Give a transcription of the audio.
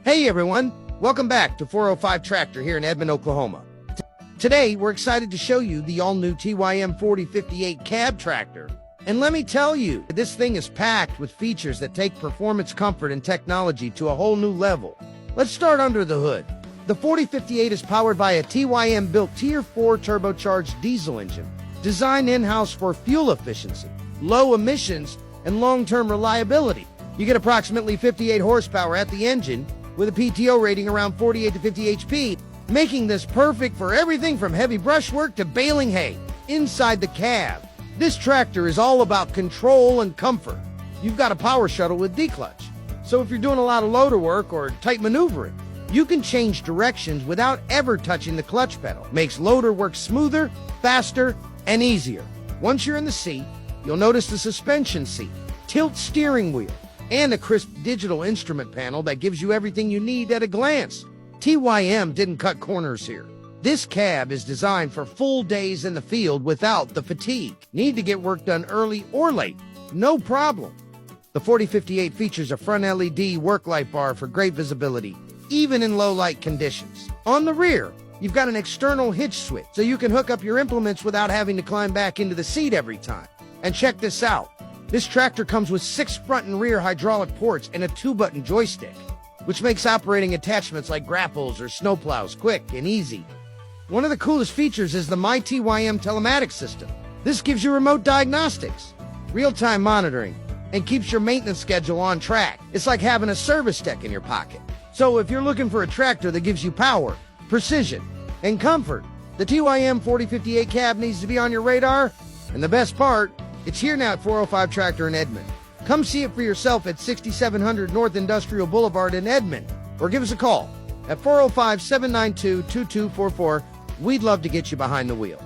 Hey everyone, welcome back to 405 Tractor here in Edmond, Oklahoma. Today we're excited to show you the all-new TYM 4058 cab tractor. And let me tell you, this thing is packed with features that take performance, comfort, and technology to a whole new level. Let's start under the hood. The 4058 is powered by a TYM-built Tier 4 turbocharged diesel engine, designed in-house for fuel efficiency, low emissions, and long-term reliability. You get approximately 58 horsepower at the engine, with a PTO rating around 48 to 50 HP, making this perfect for everything from heavy brushwork to baling hay. Inside the cab, this tractor is all about control and comfort. You've got a power shuttle with D-clutch, so if you're doing a lot of loader work or tight maneuvering, you can change directions without ever touching the clutch pedal. Makes loader work smoother, faster, and easier. Once you're in the seat, you'll notice the suspension seat, tilt steering wheel, and a crisp digital instrument panel that gives you everything you need at a glance. TYM didn't cut corners here. This cab is designed for full days in the field without the fatigue. Need to get work done early or late? No problem. The 4058 features a front LED work light bar for great visibility, even in low light conditions. On the rear, you've got an external hitch switch, so you can hook up your implements without having to climb back into the seat every time. And check this out. This tractor comes with 6 front and rear hydraulic ports and a 2-button joystick, which makes operating attachments like grapples or snowplows quick and easy. One of the coolest features is the MyTYM telematics system. This gives you remote diagnostics, real-time monitoring, and keeps your maintenance schedule on track. It's like having a service tech in your pocket. So if you're looking for a tractor that gives you power, precision, and comfort, the TYM 4058 cab needs to be on your radar. And the best part, it's here now at 405 Tractor in Edmond. Come see it for yourself at 6700 North Industrial Boulevard in Edmond, or give us a call at 405-792-2244. We'd love to get you behind the wheel.